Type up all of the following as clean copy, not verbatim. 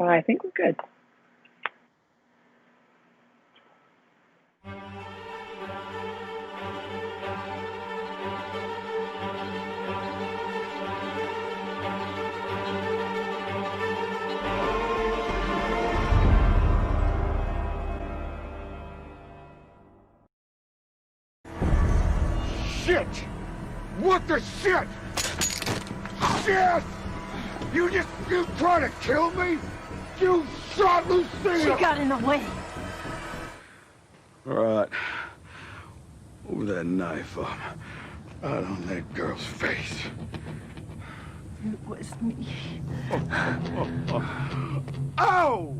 I think we're good. Shit! What the shit? Shit! You trying to kill me? You shot Lucille! She got in the way. All right. Move that knife up. Out on that girl's face. It was me. Ow!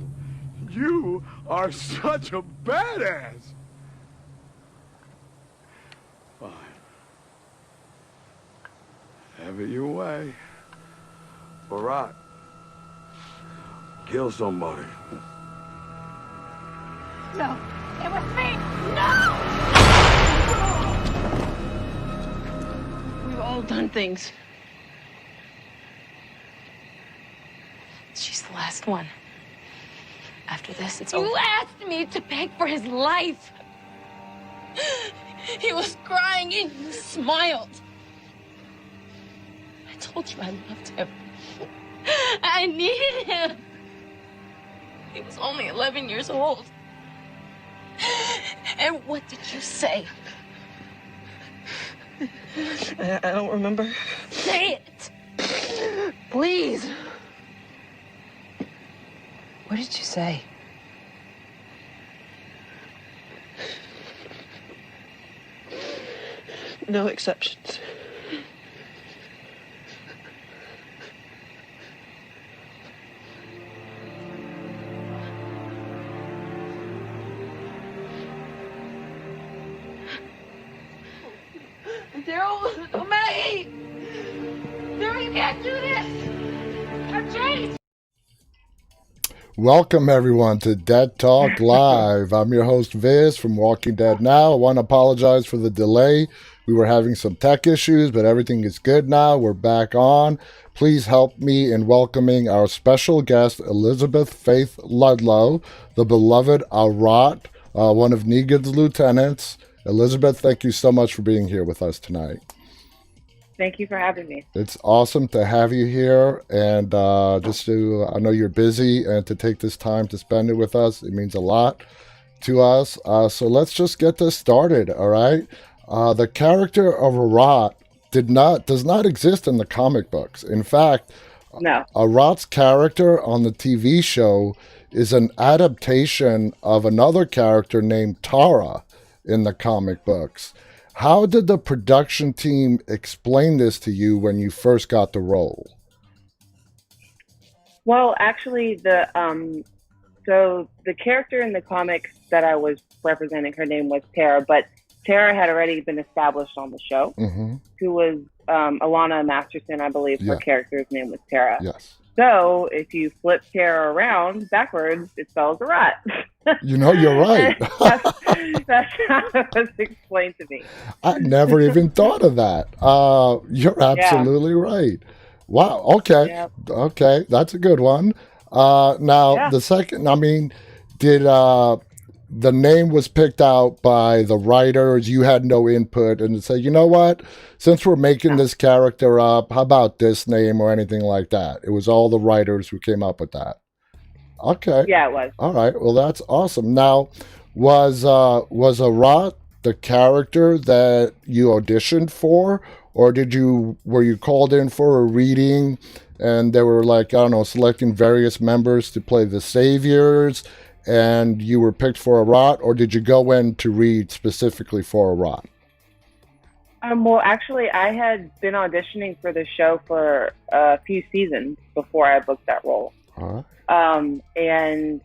You are such a badass! Fine. Have it your way. Arat. Kill somebody. No, it was me. No! We've all done things. She's the last one. After this, it's over. You asked me to beg for his life. He was crying and you smiled. I told you I loved him. I needed him. He was only 11 years old. And what did you say? I don't remember. Say it. Please. What did you say? No exceptions. Daryl, Maggie! Daryl, you can't do this! I'm changed! Welcome, everyone, to Dead Talk Live. I'm your host, Viz, from Walking Dead Now. I want to apologize for the delay. We were having some tech issues, but everything is good now. We're back on. Please help me in welcoming our special guest, Elizabeth Faith Ludlow, the beloved Arat, one of Negan's lieutenants. Elizabeth, thank you so much for being here with us tonight. Thank you for having me. It's awesome to have you here, and I know you're busy, and to take this time to spend it with us, it means a lot to us. So let's just get this started, all right? The character of Arat does not exist in the comic books. In fact, No. Arat's character on the TV show is an adaptation of another character named Tara in the comic books. How did the production team explain this to you when you first got the role? Well, actually, the character in the comics that I was representing, her name was Tara, but Tara had already been established on the show, who was Alana Masterson, I believe. Her character's name was Tara. Yes. So if you flip Tara around backwards, it spells Arat. You know, you're right. that's how it was explained to me. I never even thought of that. You're absolutely right. Wow. Okay. Yep. Okay. That's a good one. The second, did the name was picked out by the writers? You had no input and say, you know what? Since we're making this character up, how about this name or anything like that? It was all the writers who came up with that. Okay. Yeah, it was. All right. Well, that's awesome. Now, was Arat the character that you auditioned for, or were you called in for a reading and they were selecting various members to play the saviors and you were picked for Arat, or did you go in to read specifically for Arat? Well, actually, I had been auditioning for the show for a few seasons before I booked that role. All right. And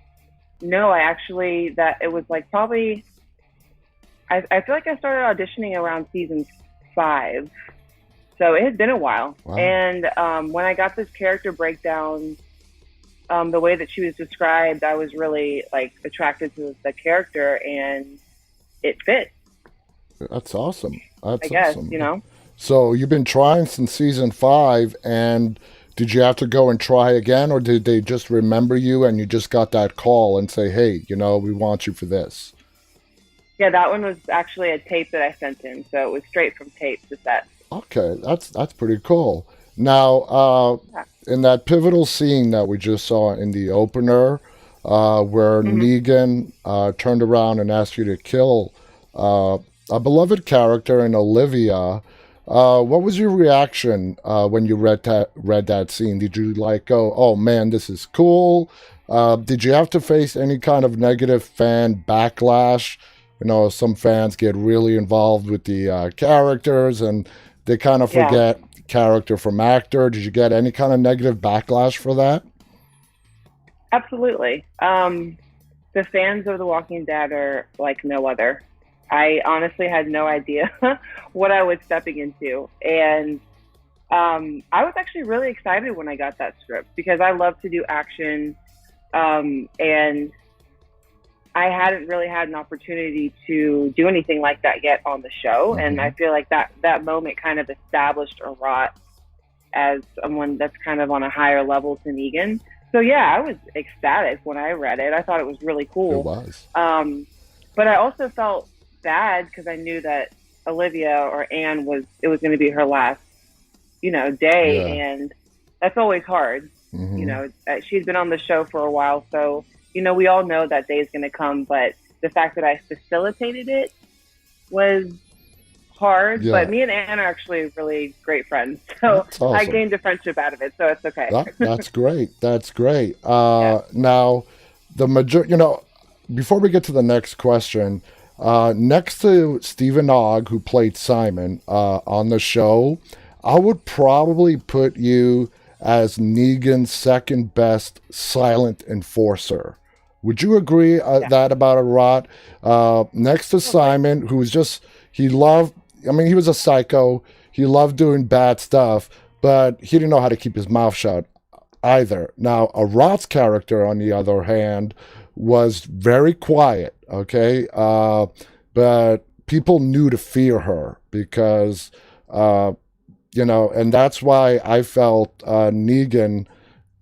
no, it was like probably, I feel like I started auditioning around season 5. So it had been a while. Wow. And when I got this character breakdown, the way that she was described, I was really attracted to the character, and it fit. That's awesome. I guess, you know. So you've been trying since season 5, and did you have to go and try again, or did they just remember you and you just got that call and say, hey, we want you for this? Yeah, that one was actually a tape that I sent in, so it was straight from tape to set. Okay, that's pretty cool. Now, in that pivotal scene that we just saw in the opener, where Negan turned around and asked you to kill a beloved character in Olivia, what was your reaction when you read that scene? Did you go, oh man, this is cool? Did you have to face any kind of negative fan backlash? Some fans get really involved with the characters and they kind of forget character from actor. Did you get any kind of negative backlash for that? Absolutely. The fans of The Walking Dead are like no other. I honestly had no idea what I was stepping into. And I was actually really excited when I got that script because I love to do action. And I hadn't really had an opportunity to do anything like that yet on the show. And I feel like that moment kind of established Arat as someone that's kind of on a higher level to Negan. So yeah, I was ecstatic when I read it. I thought it was really cool. It was. But I also felt bad because I knew that Olivia or Anne was going to be her last, day. And that's always hard. She's been on the show for a while. So, we all know that day is going to come, but the fact that I facilitated it was hard. Yeah. But me and Anne are actually really great friends. So awesome. I gained a friendship out of it. So it's okay. That's great. That's great. Now, before we get to the next question, next to Stephen Ogg, who played Simon on the show, I would probably put you as Negan's second best silent enforcer. Would you agree that about Arat? Next to Simon, who was he was a psycho. He loved doing bad stuff, but he didn't know how to keep his mouth shut either. Now, Arat's character, on the other hand, was very quiet, okay? But people knew to fear her because, and that's why I felt Negan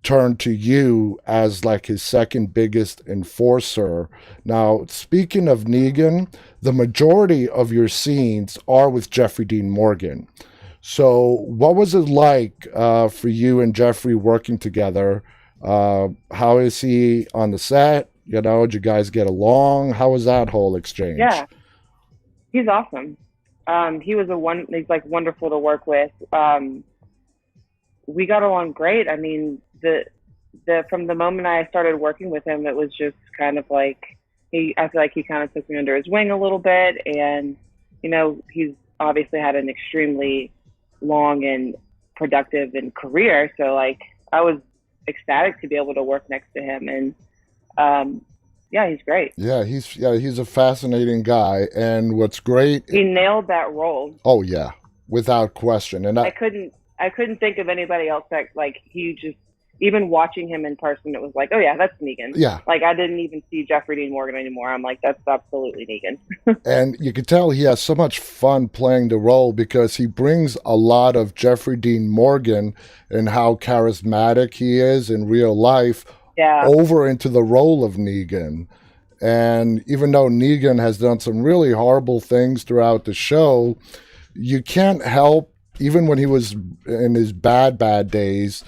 turned to you as his second biggest enforcer. Now, speaking of Negan, the majority of your scenes are with Jeffrey Dean Morgan. So what was it like for you and Jeffrey working together? How is he on the set? Did you guys get along? How was that whole exchange? Yeah, he's awesome. He's wonderful to work with. We got along great. I mean, from the moment I started working with him, it was just kind of I feel like he kind of took me under his wing a little bit. And, he's obviously had an extremely long and productive career. So I was ecstatic to be able to work next to him. And, he's great. Yeah, he's a fascinating guy. And what's great, he nailed that role. Oh yeah, without question. And I couldn't think of anybody else that he just, even watching him in person, it was oh yeah, that's Negan. Yeah. I didn't even see Jeffrey Dean Morgan anymore. I'm that's absolutely Negan. And you can tell he has so much fun playing the role because he brings a lot of Jeffrey Dean Morgan and how charismatic he is in real life over into the role of Negan. And even though Negan has done some really horrible things throughout the show, you can't help, even when he was in his bad days,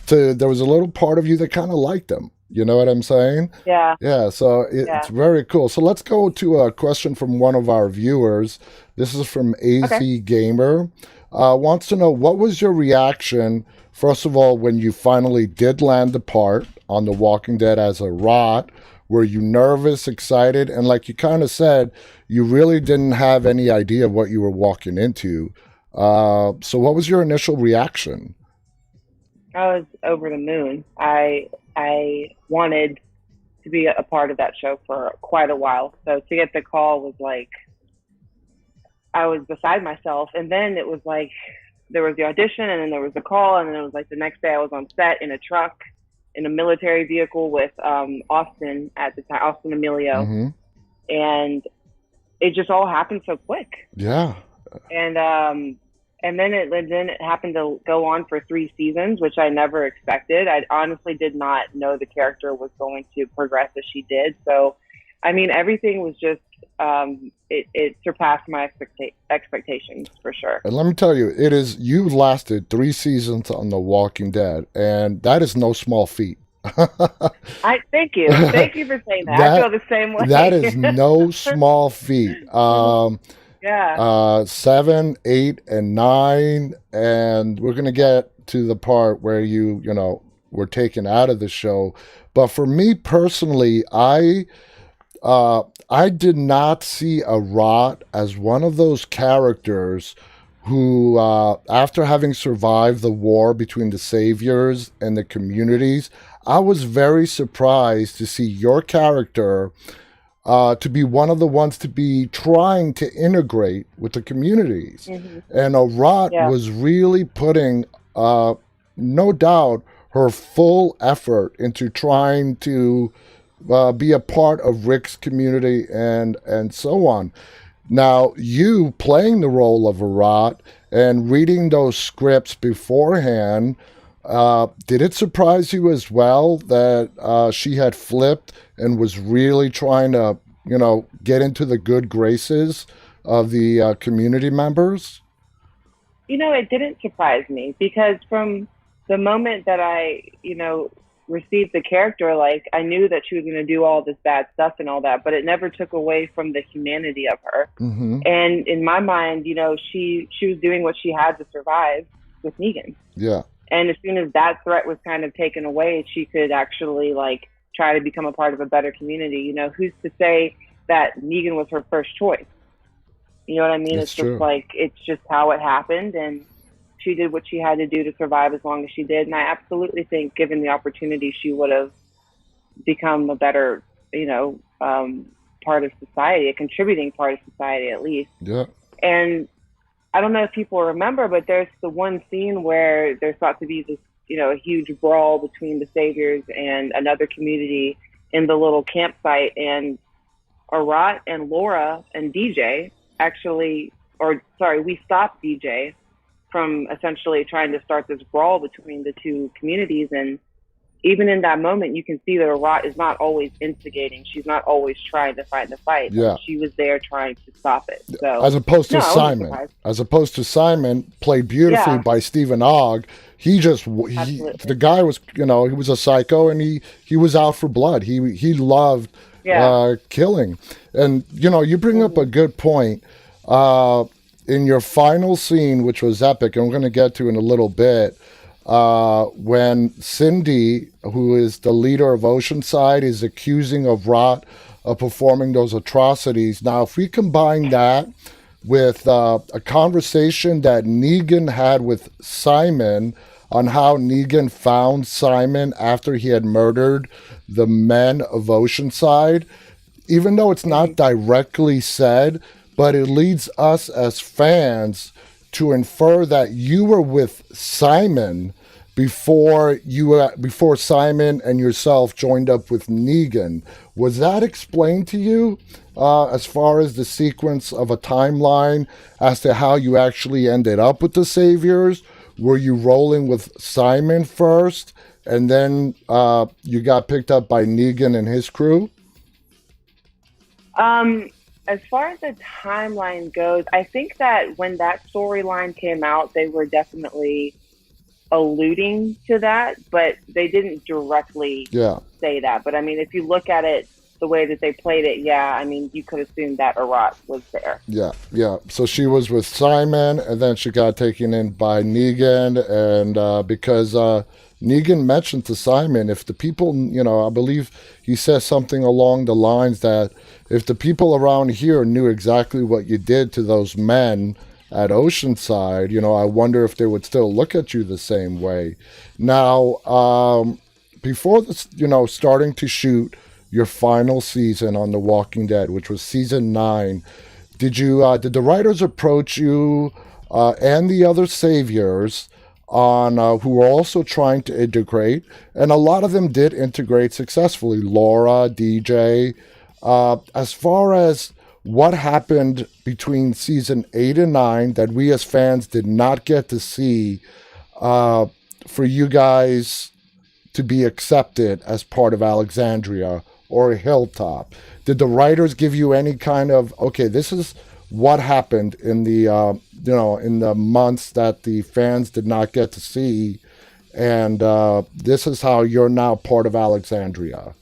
there was a little part of you that kind of liked him. You know what I'm saying? Yeah. Yeah, so it's very cool. So let's go to a question from one of our viewers. This is from AZ Gamer. Wants to know, what was your reaction, first of all, when you finally did land the part on The Walking Dead as Arat? Were you nervous, excited? And like you kind of said, you really didn't have any idea what you were walking into. So what was your initial reaction? I was over the moon. I wanted to be a part of that show for quite a while. So to get the call was I was beside myself. And then it was there was the audition, and then there was the call, and then it was the next day I was on set in a truck in a military vehicle with Austin at the time, Austin Emilio. Mm-hmm. And it just all happened so quick. Yeah. And and then it happened to go on for 3 seasons, which I never expected. I honestly did not know the character was going to progress as she did. So, I mean, everything was just it surpassed my expectations for sure. And let me tell you, you lasted 3 seasons on The Walking Dead, and that is no small feat. I thank you for saying that. I feel the same way. That is no small feat. Yeah. 7, 8, and 9, and we're gonna get to the part where you were taken out of the show. But for me personally, I did not see Arat as one of those characters who, after having survived the war between the saviors and the communities, I was very surprised to see your character to be one of the ones to be trying to integrate with the communities. Mm-hmm. And Arat was really putting, no doubt, her full effort into trying to be a part of Rick's community and so on. Now, you playing the role of Arat and reading those scripts beforehand, did it surprise you as well that she had flipped and was really trying to, get into the good graces of the community members? It didn't surprise me because from the moment that I, received the character, I knew that she was going to do all this bad stuff and all that, but it never took away from the humanity of her. Mm-hmm. And in my mind, she was doing what she had to survive with Negan. Yeah. And as soon as that threat was kind of taken away, she could actually try to become a part of a better community. Who's to say that Negan was her first choice? You know what I mean? It's just it's just how it happened, and she did what she had to do to survive as long as she did. And I absolutely think, given the opportunity, she would have become a better, part of society, a contributing part of society at least. Yeah. And I don't know if people remember, but there's the one scene where there's thought to be this, a huge brawl between the saviors and another community in the little campsite. And Arat and Laura and DJ we stopped DJ from essentially trying to start this brawl between the two communities. And even in that moment, you can see that Arat is not always instigating. She's not always trying to fight the fight. Yeah. She was there trying to stop it. So, as opposed to Simon, played beautifully by Stephen Ogg. The guy was, he was a psycho, and he was out for blood. He loved killing. And, you bring up a good point. In your final scene, which was epic, and we're going to get to in a little bit, when Cindy, who is the leader of Oceanside, is accusing of Arat of performing those atrocities. Now, if we combine that with a conversation that Negan had with Simon on how Negan found Simon after he had murdered the men of Oceanside, even though it's not directly said, but it leads us as fans to infer that you were with Simon before Simon and yourself joined up with Negan. Was that explained to you as far as the sequence of a timeline as to how you actually ended up with the Saviors? Were you rolling with Simon first, and then you got picked up by Negan and his crew? As far as the timeline goes, I think that when that storyline came out, they were definitely alluding to that, but they didn't directly say that. But I mean, if you look at it the way that they played it, you could assume that Arat was there. Yeah. So she was with Simon, and then she got taken in by Negan, and because Negan mentioned to Simon, if the people, I believe he says something along the lines that if the people around here knew exactly what you did to those men at Oceanside, I wonder if they would still look at you the same way. Now, before this, starting to shoot your final season on The Walking Dead, which was season 9, did the writers approach you and the other saviors on who were also trying to integrate? And a lot of them did integrate successfully. Laura, DJ. As far as what happened between season 8 and 9 that we as fans did not get to see for you guys to be accepted as part of Alexandria or Hilltop? Did the writers give you any kind of, okay, this is what happened in the in the months that the fans did not get to see, and this is how you're now part of Alexandria?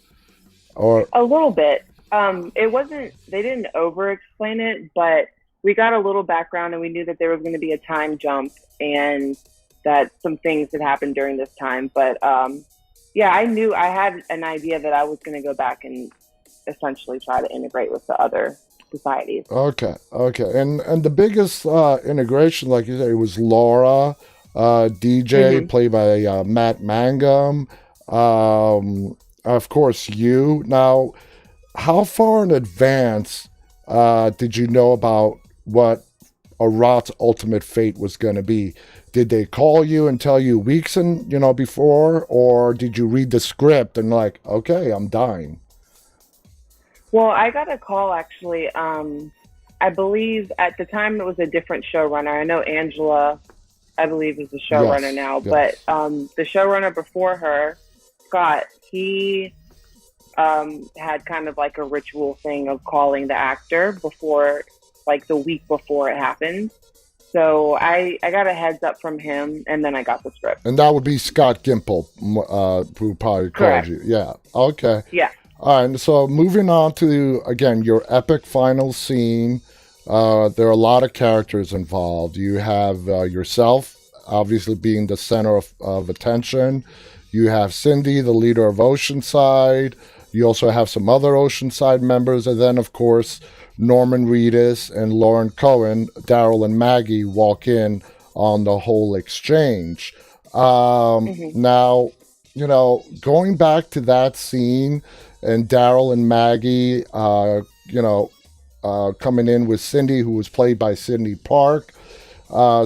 Or A little bit. It wasn't, they didn't over explain it, but we got a little background and we knew that there was going to be a time jump and that some things had happened during this time. But yeah, I had an idea that I was going to go back and essentially try to integrate with the other societies. okay, and the biggest integration, like you said, it was Laura, DJ, played by Matt Mangum. Of course, you. Now, how far in advance did you know about what Arat's ultimate fate was going to be? Did they call you and tell you weeks and before, or did you read the script and like, okay, I'm dying? Well, I got a call actually. I believe at the time it was a different showrunner. I know Angela, I believe, is the showrunner now, but the showrunner before her, Scott, he had kind of like a ritual thing of calling the actor before, like the week before it happened. So I got a heads up from him, and then I got the script. And that would be Scott Gimple, who probably Correct. called you. Yeah. Okay. Yeah. All right. So moving on to, again, your epic final scene. There are a lot of characters involved. You have yourself, obviously being the center of attention. You have Cindy, the leader of Oceanside. You also have some other Oceanside members. And then, of course, Norman Reedus and Lauren Cohen, Daryl and Maggie walk in on the whole exchange. Now, going back to that scene and Daryl and Maggie, coming in with Cindy, who was played by Sydney Park.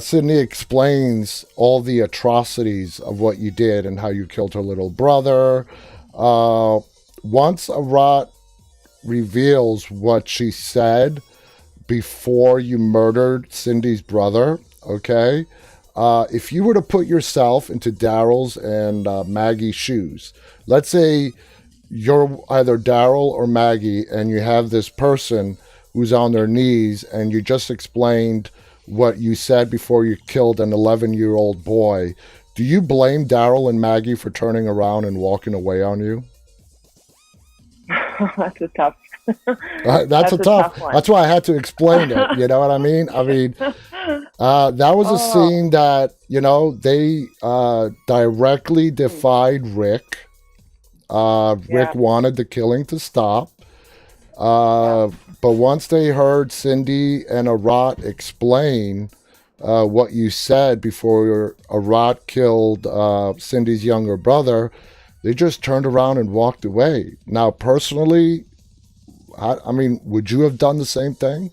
Sydney explains all the atrocities of what you did and how you killed her little brother. Once Arat reveals what she said before you murdered Cindy's brother, okay? If you were to put yourself into Daryl's and Maggie's shoes, let's say you're either Daryl or Maggie and you have this person who's on their knees and you just explained what you said before you killed an 11-year-old boy, do you blame Daryl and Maggie for turning around and walking away on you? That's a tough. That's a tough one. That's why I had to explain it. You know what I mean? That was a scene that they directly defied Rick. Rick wanted the killing to stop. But once they heard Cindy and Arat explain what you said before Arat killed Cindy's younger brother, they just turned around and walked away. Now, personally, I mean, would you have done the same thing?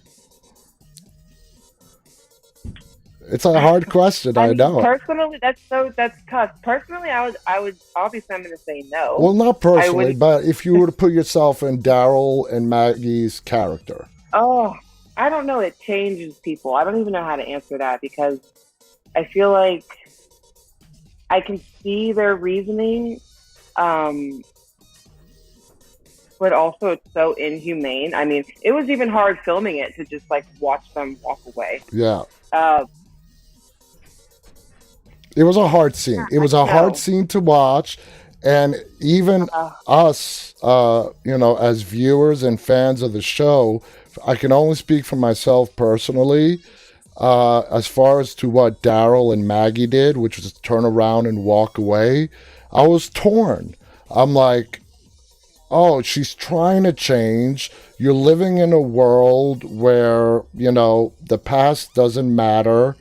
It's a hard question, I know. Personally, that's tough. Personally, I would obviously I'm going to say no. Well, not personally, but if you were to put yourself in Daryl and Maggie's character. Oh, I don't know. It changes people. I don't even know how to answer that because I feel like I can see their reasoning, but also it's so inhumane. I mean, it was even hard filming it to just like watch them walk away. Yeah. It was a hard scene. It was a hard scene to watch. And even us, as viewers and fans of the show, I can only speak for myself personally, as far as to what Daryl and Maggie did, which was turn around and walk away. I was torn. I'm like, oh, she's trying to change. You're living in a world where, the past doesn't matter.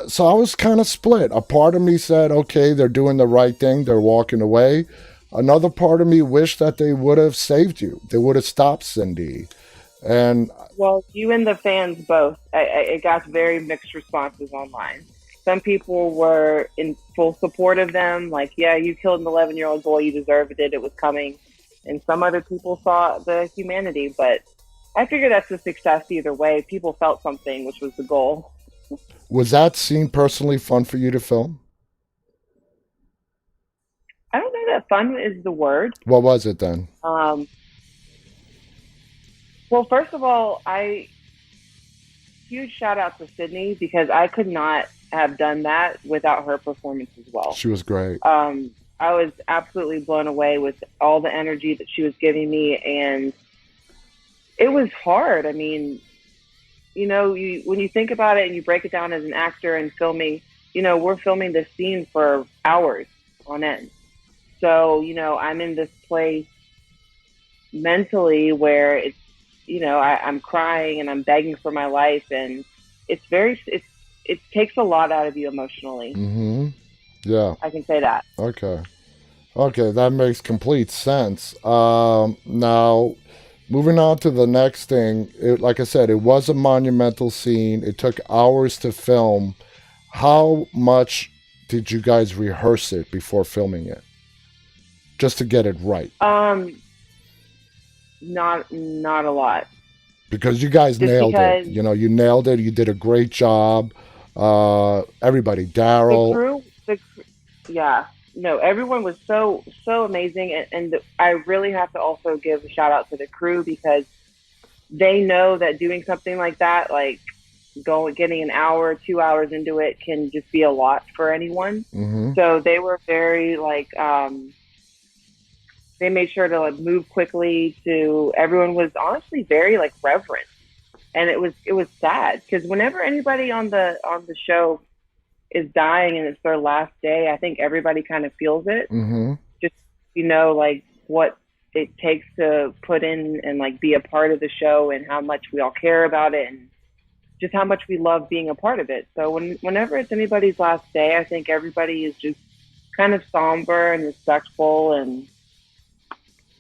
So I was kind of split. A part of me said, okay, they're doing the right thing. They're walking away. Another part of me wished that they would have saved you. They would have stopped Cindy. And well, you and the fans both. It got very mixed responses online. Some people were in full support of them. Like, yeah, you killed an 11-year-old boy. You deserved it. It was coming. And some other people saw the humanity. But I figure that's a success either way. People felt something, which was the goal. Was that scene personally fun for you to film? I don't know that fun is the word. What was it then? Well, first of all, huge shout out to Sydney, because I could not have done that without her performance as well. She was great. I was absolutely blown away with all the energy that she was giving me, and it was hard. I mean, you know, when you think about it and you break it down as an actor and filming, you know, we're filming this scene for hours on end. So, you know, I'm in this place mentally where it's, you know, I'm crying and I'm begging for my life, and it takes a lot out of you emotionally. Mm-hmm. Yeah. I can say that. Okay, that makes complete sense. Now, moving on to the next thing, like I said, it was a monumental scene. It took hours to film. How much did you guys rehearse it before filming it, just to get it right? Not a lot. Because you guys nailed it. You know, you nailed it. You did a great job. Everybody, Daryl. Yeah. No, everyone was so amazing. And I really have to also give a shout out to the crew, because they know that doing something like that, like getting an hour, 2 hours into it, can just be a lot for anyone. Mm-hmm. So they were very they made sure to move quickly. Everyone was honestly very reverent, and it was sad, because whenever anybody on the show is dying and it's their last day, I think everybody kind of feels it. Mm-hmm. Just, you know, what it takes to put in and be a part of the show, and how much we all care about it, and just how much we love being a part of it. So whenever it's anybody's last day, I think everybody is just kind of somber and respectful, and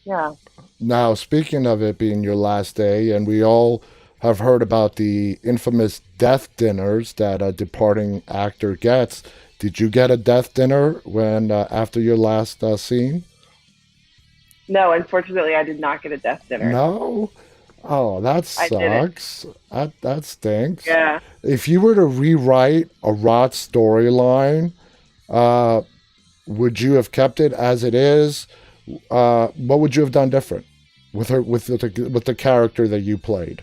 yeah. Now, speaking of it being your last day, and we all have heard about the infamous death dinners that a departing actor gets. Did you get a death dinner when after your last scene? No, unfortunately, I did not get a death dinner. No? Oh, that sucks. That stinks. Yeah. If you were to rewrite Arat's storyline, would you have kept it as it is? What would you have done different with her, with the character that you played?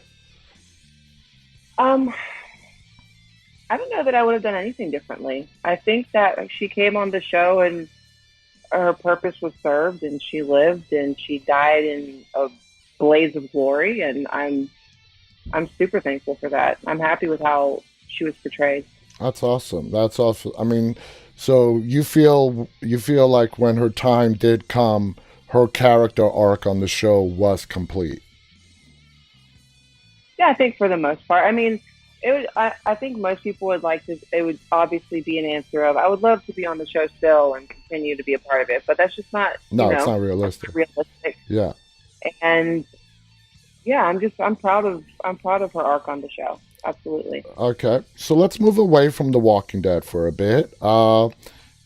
I don't know that I would have done anything differently. I think that she came on the show and her purpose was served, and she lived and she died in a blaze of glory, and I'm super thankful for that. I'm happy with how she was portrayed. That's awesome. That's awesome. I mean, so you feel like when her time did come, her character arc on the show was complete. Yeah, I think for the most part. I mean, I think most people would like to. It would obviously be an answer of, I would love to be on the show still and continue to be a part of it, but that's just not. No, it's not realistic. Yeah. And yeah, I'm proud of her arc on the show. Absolutely. Okay, so let's move away from The Walking Dead for a bit.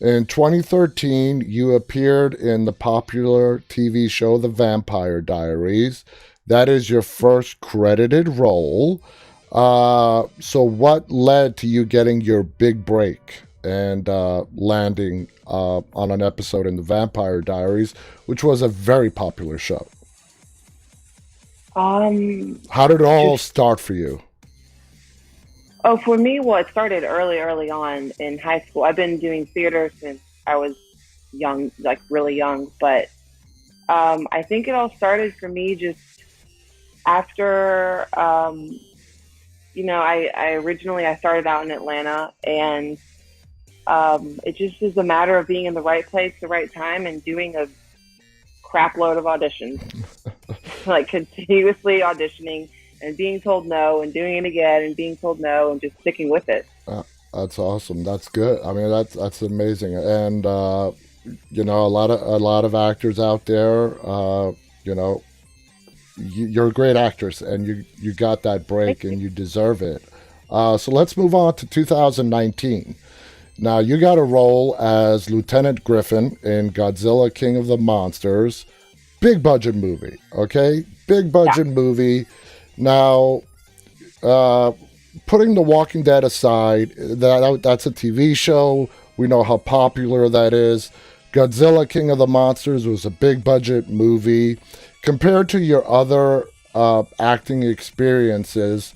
In 2013, you appeared in the popular TV show The Vampire Diaries. That is your first credited role. So what led to you getting your big break and landing on an episode in The Vampire Diaries, which was a very popular show? How did it all start for you? Oh, for me, well, it started early on in high school. I've been doing theater since I was young, really young. But I think it all started for me just after, I originally started out in Atlanta, and it just is a matter of being in the right place, the right time, and doing a crap load of auditions, continuously auditioning and being told no and doing it again and being told no and just sticking with it. That's awesome. That's good. I mean, that's amazing. And, a lot of actors out there, you're a great actress, and you got that break and you deserve it. So let's move on to 2019. Now, you got a role as Lieutenant Griffin in Godzilla King of the Monsters. Big budget movie, okay? Big budget movie. Now, putting The Walking Dead aside, that's a TV show. We know how popular that is. Godzilla King of the Monsters was a big budget movie. Compared to your other acting experiences,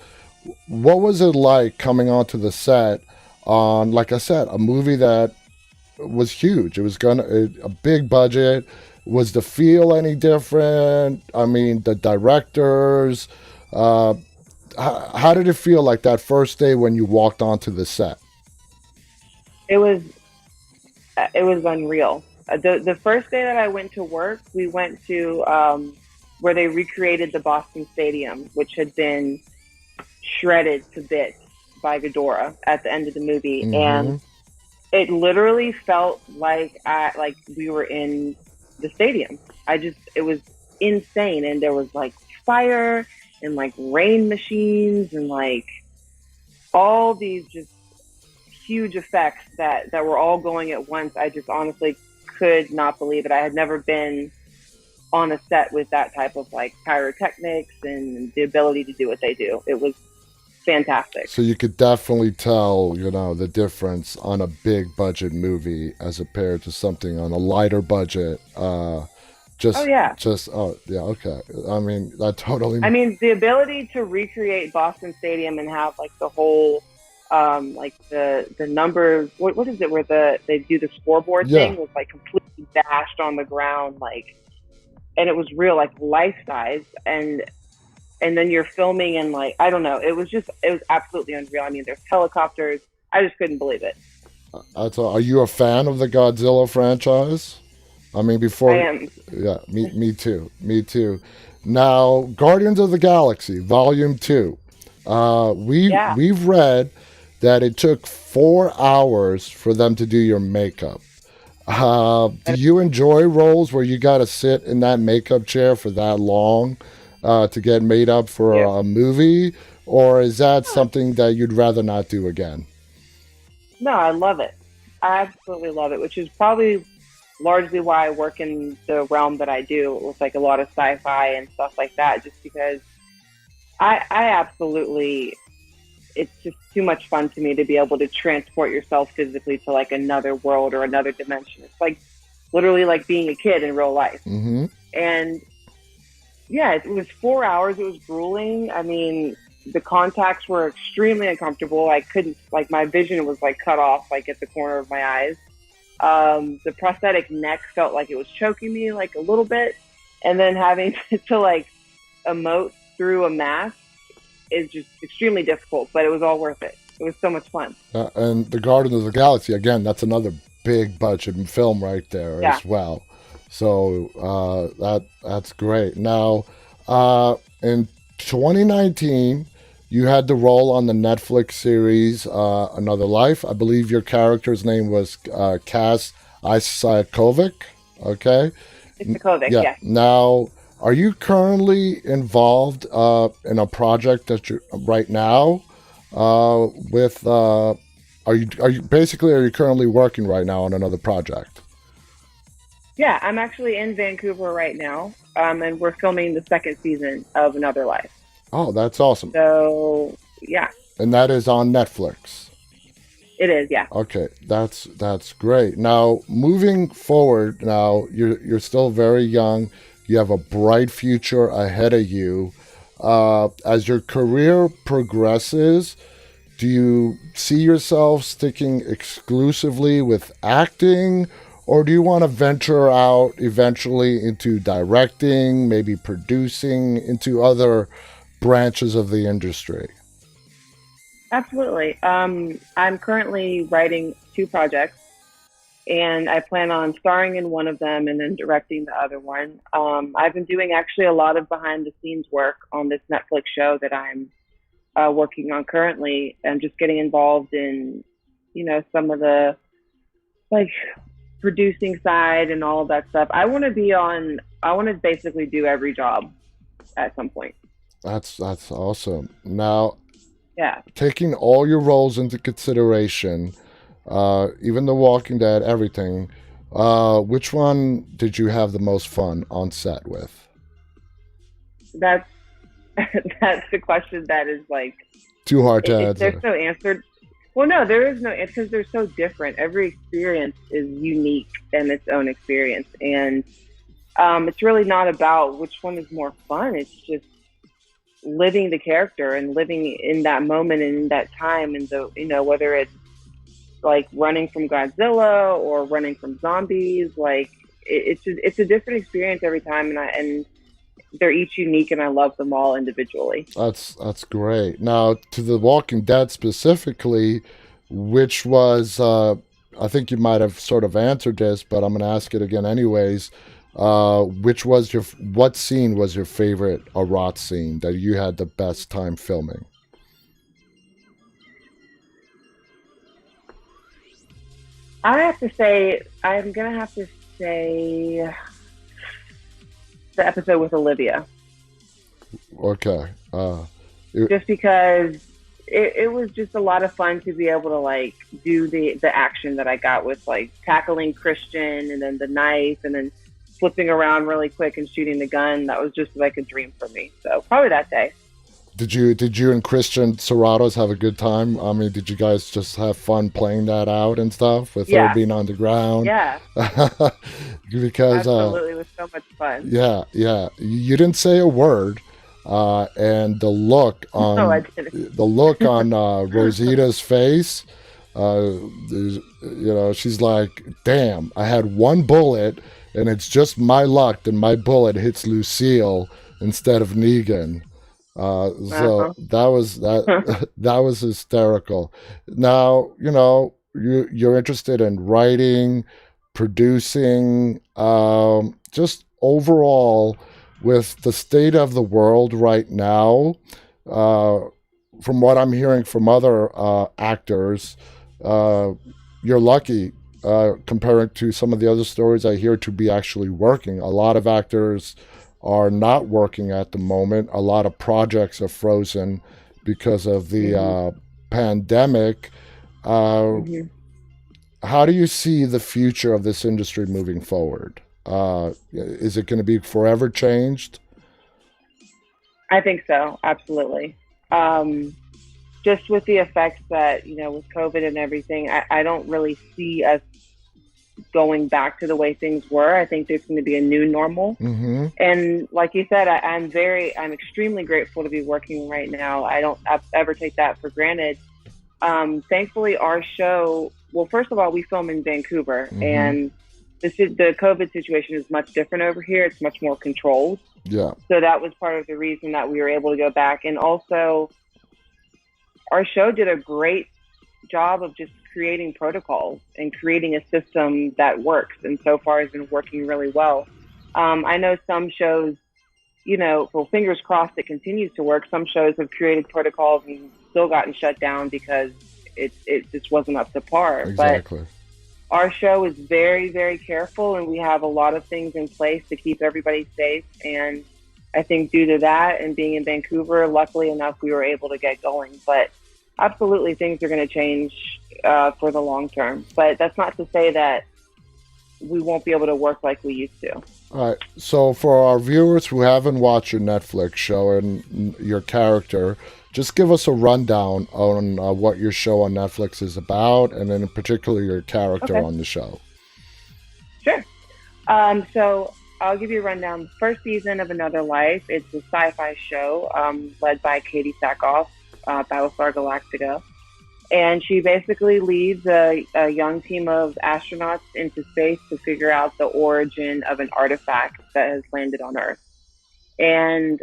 what was it like coming onto the set on, like I said, a movie that was huge? It was a big budget. Was the feel any different? I mean, the directors. How did it feel like that first day when you walked onto the set? It was unreal. The first day that I went to work, we went to where they recreated the Boston Stadium, which had been shredded to bits by Ghidorah at the end of the movie, and it literally felt like we were in the stadium. It was insane, and there was like fire and like rain machines and like all these just huge effects that were all going at once. I just honestly could not believe it. I had never been on a set with that type of like pyrotechnics and the ability to do what they do. It was fantastic. So you could definitely tell, the difference on a big budget movie as compared to something on a lighter budget. Okay. I mean, that totally. I mean, the ability to recreate Boston Stadium and have like the whole, like the numbers. What is it? Where they do the scoreboard thing was like completely dashed on the ground, like, and it was real, like life size, and then you're filming and like, I don't know, it was absolutely unreal. I mean, there's helicopters. I just couldn't believe it. Are you a fan of the Godzilla franchise? I mean, before. I am. Yeah, me too. Me too. Now, Guardians of the Galaxy, Volume 2. We've read that it took 4 hours for them to do your makeup. Do you enjoy roles where you got to sit in that makeup chair for that long to get made up for a movie? Or is that something that you'd rather not do again? No, I love it. I absolutely love it, which is probably largely why I work in the realm that I do with like a lot of sci-fi and stuff like that, just because I absolutely, it's just too much fun to me to be able to transport yourself physically to like another world or another dimension. It's like literally like being a kid in real life. Mm-hmm. And yeah, it was 4 hours. It was grueling. I mean, the contacts were extremely uncomfortable. I couldn't, like, my vision was like cut off, like at the corner of my eyes. The prosthetic neck felt like it was choking me like a little bit. And then having to like emote through a mask is just extremely difficult, but it was all worth it. It was so much fun. And the Guardians of the Galaxy, again, that's another big budget film right there as well. So that's great. Now, in 2019, you had the role on the Netflix series Another Life. I believe your character's name was Cass Isakovic. Okay. Isakovic, yeah. Now, are you currently involved in a project that you're right now with? Are you currently working right now on another project? Yeah, I'm actually in Vancouver right now, and we're filming the second season of Another Life. Oh, that's awesome. So, yeah. And that is on Netflix. It is, yeah. Okay, that's great. Now, moving forward, now you're still very young. You have a bright future ahead of you. As your career progresses, do you see yourself sticking exclusively with acting, or do you want to venture out eventually into directing, maybe producing, into other branches of the industry? Absolutely. I'm currently writing 2 projects, and I plan on starring in one of them and then directing the other one. I've been doing actually a lot of behind-the-scenes work on this Netflix show that I'm working on currently. I'm just getting involved in, some of the, like, producing side and all of that stuff. I want to basically do every job at some point. That's awesome. Now, yeah, taking all your roles into consideration, even The Walking Dead, everything, which one did you have the most fun on set with? That's that's the question that is like too hard to there's answer. no answer. Well, no, there is no answer because they're so different. Every experience is unique in its own experience, and it's really not about which one is more fun. It's just living the character and living in that moment and in that time, and whether it's like running from Godzilla or running from zombies, like it's a different experience every time, and they're each unique, and I love them all individually. That's great. Now, to The Walking Dead specifically, which was I think you might have sort of answered this, but I'm going to ask it again anyways. What scene was your favorite Arat scene that you had the best time filming? I'm gonna have to say the episode with Olivia. Okay. Just because it was just a lot of fun to be able to like do the action that I got with like tackling Christian and then the knife and then flipping around really quick and shooting the gun. That was just like a dream for me. So probably that day. Did you and Christian Serratos have a good time? I mean, did you guys just have fun playing that out and stuff with her being on the ground? Yeah. Because absolutely, it was so much fun. Yeah. You didn't say a word, and the look on No, I didn't. the look on Rosita's face. She's like, "Damn, I had one bullet, and it's just my luck that my bullet hits Lucille instead of Negan." So that was hysterical. Now, you're interested in writing, producing, just overall with the state of the world right now. From what I'm hearing from other actors, you're lucky comparing to some of the other stories I hear to be actually working. A lot of actors are not working at the moment. A lot of projects are frozen because of the pandemic. How do you see the future of this industry moving forward? Is it going to be forever changed? I think so, absolutely. Just with the effects that, with COVID and everything, I don't really see us going back to the way things were. I think there's going to be a new normal. Mm-hmm. And like you said, I'm extremely grateful to be working right now. I don't ever take that for granted. Thankfully, our show, well, first of all, we film in Vancouver, and the COVID situation is much different over here. It's much more controlled. Yeah. So that was part of the reason that we were able to go back. And also, our show did a great job of just creating protocols and creating a system that works, and so far has been working really well. I know some shows, well, fingers crossed it continues to work. Some shows have created protocols and still gotten shut down because it just wasn't up to par. Exactly. But our show is very, very careful, and we have a lot of things in place to keep everybody safe. And I think due to that and being in Vancouver, luckily enough, we were able to get going. But absolutely, things are going to change for the long term. But that's not to say that we won't be able to work like we used to. All right. So for our viewers who haven't watched your Netflix show and your character, just give us a rundown on what your show on Netflix is about, and then in particular your character on the show. Sure. So I'll give you a rundown. The first season of Another Life, it's a sci-fi show led by Katie Sackhoff, Battlestar Galactica. And she basically leads a young team of astronauts into space to figure out the origin of an artifact that has landed on Earth. And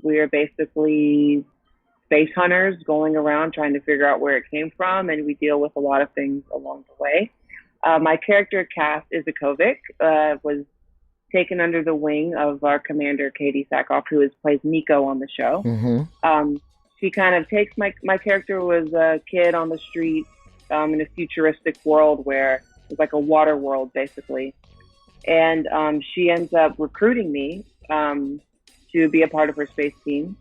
we are basically space hunters going around trying to figure out where it came from, and we deal with a lot of things along the way. My character, Cass Izakovic, was taken under the wing of our commander, Katie Sackhoff, who plays Nico on the show. She kind of takes my character was a kid on the street in a futuristic world where it's like a water world, basically. And she ends up recruiting me to be a part of her space team.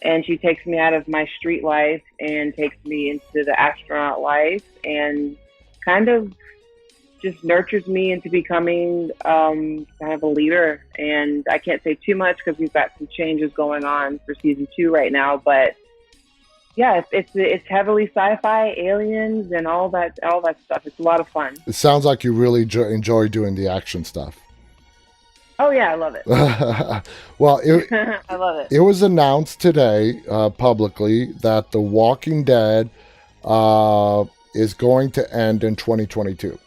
And she takes me out of my street life and takes me into the astronaut life and kind of just nurtures me into becoming kind of a leader. And I can't say too much because we've got some changes going on for season 2 right now. But yeah, it's heavily sci-fi, aliens, and all that stuff. It's a lot of fun. It sounds like you really enjoy doing the action stuff. Oh yeah, I love it. Well, I love it. It was announced today publicly that The Walking Dead is going to end in 2022.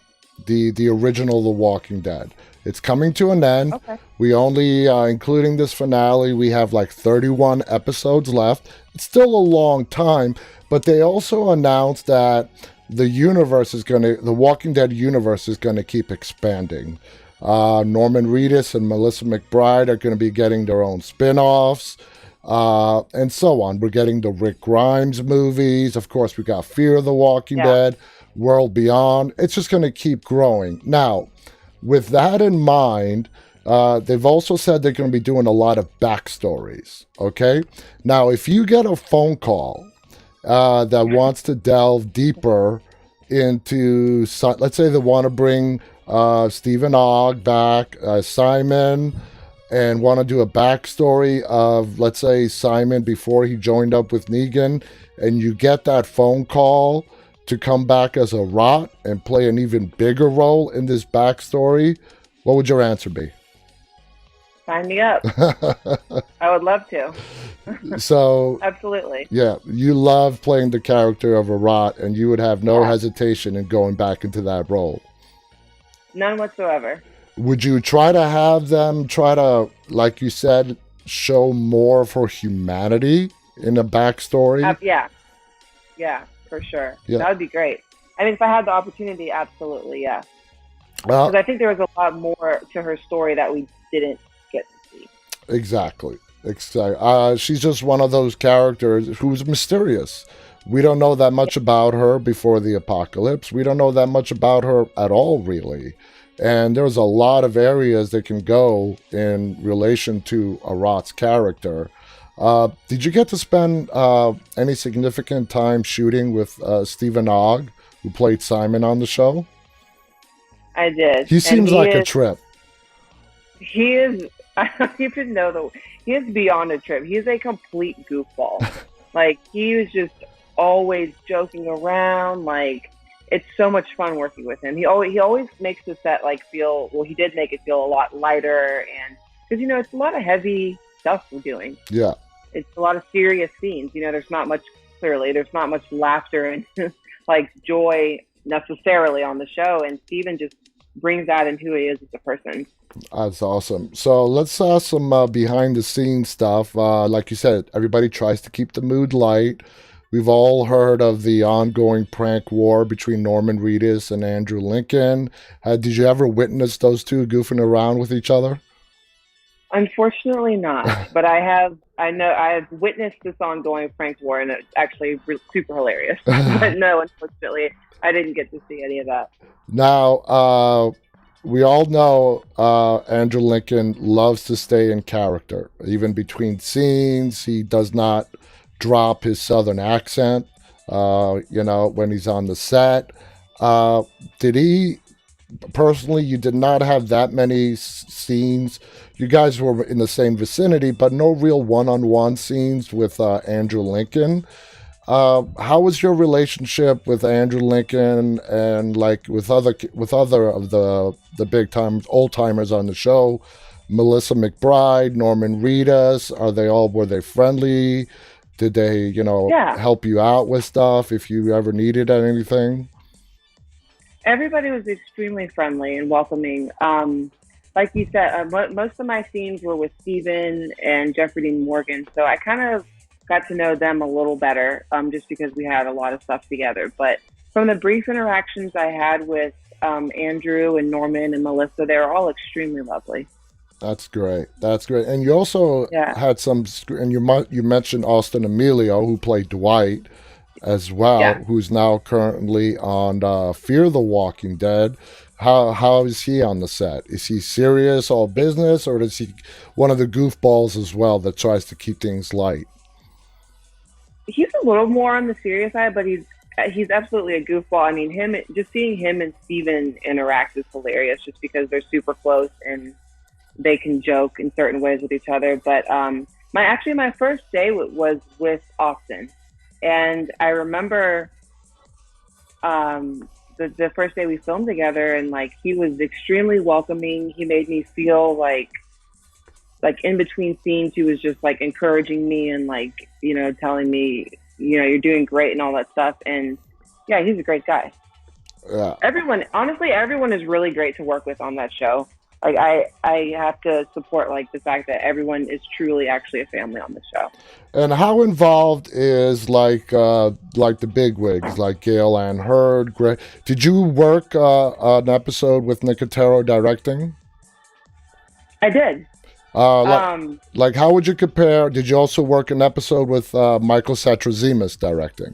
The original The Walking Dead. It's coming to an end. Okay. We only, including this finale, we have like 31 episodes left. It's still a long time, but they also announced that the Walking Dead universe is going to keep expanding. Norman Reedus and Melissa McBride are going to be getting their own spin-offs, and so on. We're getting the Rick Grimes movies. Of course, we got Fear the Walking Dead, World Beyond. It's just going to keep growing. Now, with that in mind, they've also said they're going to be doing a lot of backstories, okay? Now, if you get a phone call that wants to delve deeper into, let's say they want to bring Stephen Ogg back, Simon, and want to do a backstory of, let's say, Simon before he joined up with Negan, and you get that phone call to come back as Arat and play an even bigger role in this backstory, what would your answer be? Sign me up. I would love to. So absolutely. Yeah, you love playing the character of Arat, and you would have no hesitation in going back into that role. None whatsoever. Would you try to have them like you said, show more of her humanity in a backstory? Yeah, for sure. Yeah. That would be great. I mean, if I had the opportunity, absolutely, yeah. Because I think there was a lot more to her story that we didn't get to see. Exactly. She's just one of those characters who's mysterious. We don't know that much about her before the apocalypse. We don't know that much about her at all, really. And there's a lot of areas that can go in relation to Arat's character. Did you get to spend any significant time shooting with Stephen Ogg, who played Simon on the show? I did. He seems like a trip. He is. I don't even know he is beyond a trip. He's a complete goofball. Like, he was just always joking around. Like, it's so much fun working with him. He always makes the set he did make it feel a lot lighter, and because it's a lot of heavy stuff we're doing. Yeah, it's a lot of serious scenes. There's not much laughter and like joy necessarily on the show, and Steven just brings that in who he is as a person. That's awesome. So let's some behind the scenes stuff. Like you said, everybody tries to keep the mood light. We've all heard of the ongoing prank war between Norman Reedus and Andrew Lincoln. Did you ever witness those two goofing around with each other? Unfortunately not, but I have witnessed this ongoing prank war, and it's actually super hilarious. But no, unfortunately, I didn't get to see any of that. Now, we all know Andrew Lincoln loves to stay in character. Even between scenes, he does not drop his southern accent, when he's on the set. Did he, personally, you did not have that many scenes. You guys were in the same vicinity, but no real one-on-one scenes with Andrew Lincoln. How was your relationship with Andrew Lincoln and with other of the big time old timers on the show? Melissa McBride, Norman Reedus, were they friendly? Did they, help you out with stuff if you ever needed anything? Everybody was extremely friendly and welcoming. Like you said, most of my scenes were with Steven and Jeffrey Dean Morgan, so I kind of got to know them a little better, just because we had a lot of stuff together. But from the brief interactions I had with Andrew and Norman and Melissa, they were all extremely lovely. That's great. And you also had some, and you mentioned Austin Emilio, who played Dwight as well, who's now currently on Fear the Walking Dead. How is he on the set? Is he serious, all business, or is he one of the goofballs as well that tries to keep things light? He's a little more on the serious side, but he's he's absolutely a goofball. I mean, just seeing him and Steven interact is hilarious, just because they're super close and they can joke in certain ways with each other. But my first day was with Austin, and I remember the first day we filmed together, and like he was extremely welcoming. He made me feel like in between scenes, he was just like encouraging me and like, you know, telling me, you know, you're doing great and all that stuff. And yeah, he's a great guy. Yeah. Everyone is really great to work with on that show. Like I have to support like the fact that everyone is truly actually a family on the show. And how involved is like the big wigs like Gail Ann Hurd? Did you work an episode with Nicotero directing? I did. Like how would you compare? Did you also work an episode with Michael Satrazemis directing?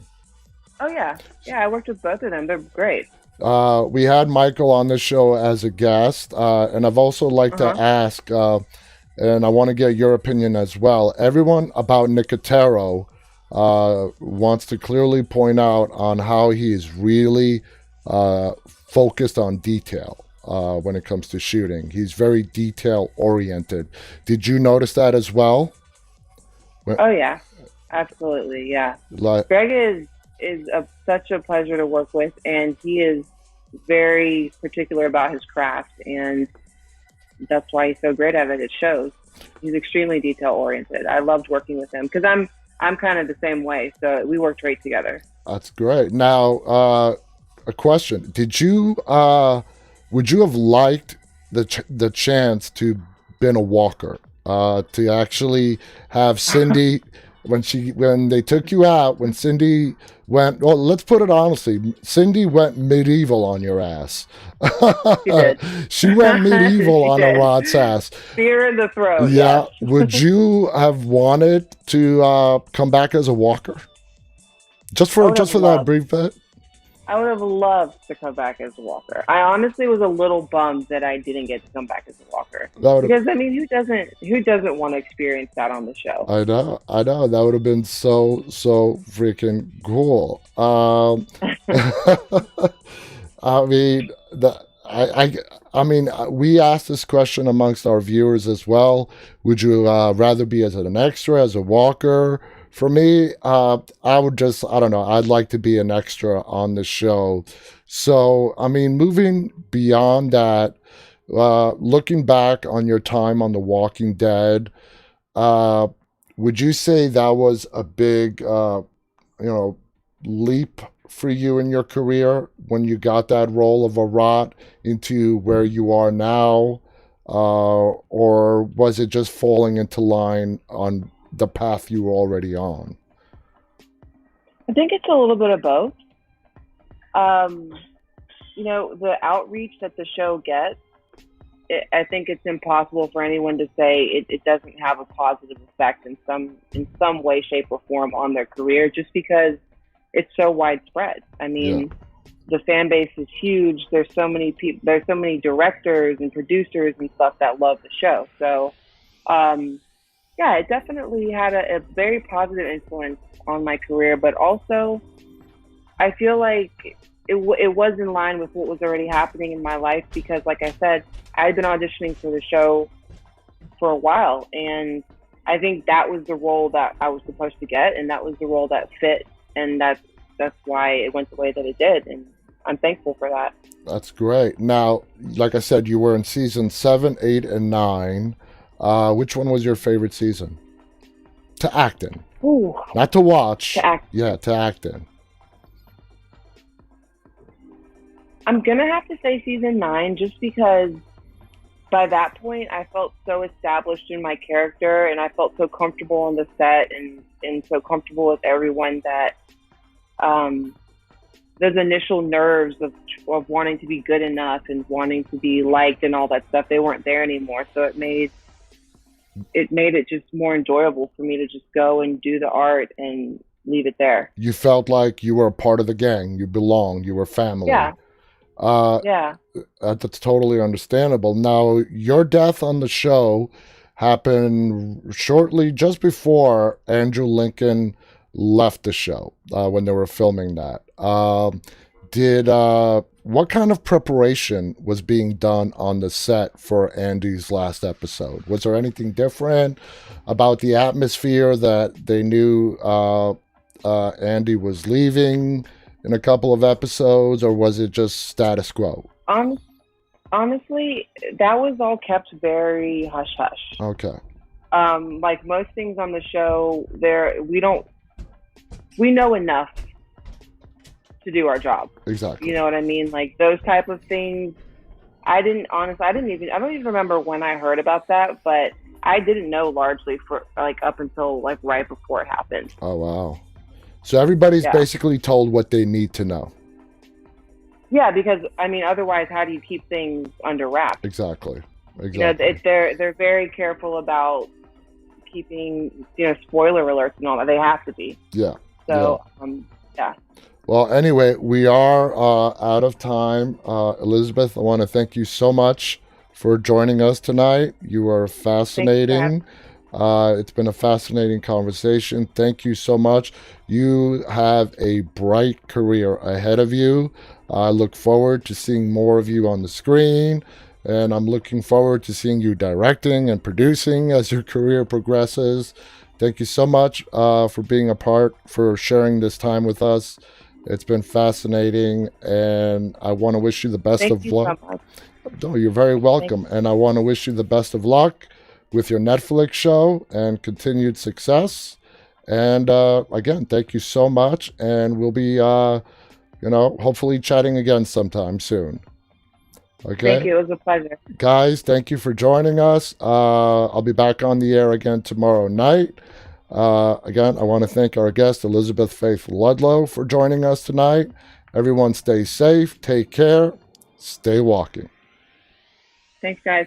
Oh yeah, I worked with both of them. They're great. We had Michael on this show as a guest, and I've also like to ask, and I want to get your opinion as well. Everyone about Nicotero wants to clearly point out on how he is really focused on detail. When it comes to shooting, he's very detail oriented. Did you notice that as well? Oh yeah, absolutely, yeah. Greg is such a pleasure to work with, and he is very particular about his craft, and that's why he's so great at it. It shows. He's extremely detail oriented. I loved working with him because I'm kind of the same way, so we worked great together. That's great. Now, a question: would you have liked the chance to been a walker, to actually have Cindy when they took you out, when Cindy went, well, let's put it honestly, Cindy went medieval on your ass. She did. She went medieval on Arat's ass. Spear in the throat. Yeah. Would you have wanted to come back as a walker? Just for that brief bit? I would have loved to come back as a walker. I honestly was a little bummed that I didn't get to come back as a walker. Because I mean, who doesn't want to experience that on the show? I know. That would have been so freaking cool. I mean, we asked this question amongst our viewers as well. Would you rather be as an extra, as a walker? For me, I don't know, I'd like to be an extra on the show. So, I mean, moving beyond that, looking back on your time on The Walking Dead, would you say that was a big, leap for you in your career when you got that role of Arat into where you are now? Or was it just falling into line on the path you were already on? I think it's a little bit of both. The outreach that the show gets, I think it's impossible for anyone to say it doesn't have a positive effect in some way, shape, or form on their career, just because it's so widespread. I mean, the fan base is huge. There's so many people. There's so many directors and producers and stuff that love the show. So, it definitely had a very positive influence on my career, but also I feel like it was in line with what was already happening in my life, because like I said, I had been auditioning for the show for a while, and I think that was the role that I was supposed to get, and that was the role that fit, and that's why it went the way that it did, and I'm thankful for that. That's great. Now, like I said, you were in season 7, 8, and 9. Which one was your favorite season to act in? Ooh. Not to watch. To act. Yeah, to act in. I'm gonna have to say season 9, just because by that point I felt so established in my character, and I felt so comfortable on the set and so comfortable with everyone that those initial nerves of wanting to be good enough and wanting to be liked and all that stuff, they weren't there anymore. So it made it just more enjoyable for me to just go and do the art and leave it there. You felt like you were a part of the gang. You belonged. You were family. Yeah. That's totally understandable. Now, your death on the show happened shortly just before Andrew Lincoln left the show when they were filming that. What kind of preparation was being done on the set for Andy's last episode? Was there anything different about the atmosphere that they knew Andy was leaving in a couple of episodes, or was it just status quo? Honestly, that was all kept very hush hush. Okay. Like most things on the show, we know enough to do our job. Exactly. You know what I mean? Like those type of things. I don't even remember when I heard about that, but I didn't know largely for like up until like right before it happened. Oh, wow. So everybody's basically told what they need to know. Yeah, because I mean, otherwise, how do you keep things under wraps? Exactly. You know, they're very careful about keeping, you know, spoiler alerts and all that. They have to be. Yeah. So, yeah. Well, anyway, we are out of time. Elizabeth, I want to thank you so much for joining us tonight. You are fascinating. It's been a fascinating conversation. Thank you so much. You have a bright career ahead of you. I look forward to seeing more of you on the screen, and I'm looking forward to seeing you directing and producing as your career progresses. Thank you so much for being a part, for sharing this time with us. It's been fascinating, and I want to wish you the best of luck. So much. No, you're very welcome, and I want to wish you the best of luck with your Netflix show and continued success. And again, thank you so much, and we'll be, hopefully chatting again sometime soon. Okay. Thank you. It was a pleasure. Guys, thank you for joining us. I'll be back on the air again tomorrow night. Again, I want to thank our guest, Elizabeth Faith Ludlow, for joining us tonight. Everyone stay safe, take care, stay walking. Thanks, guys.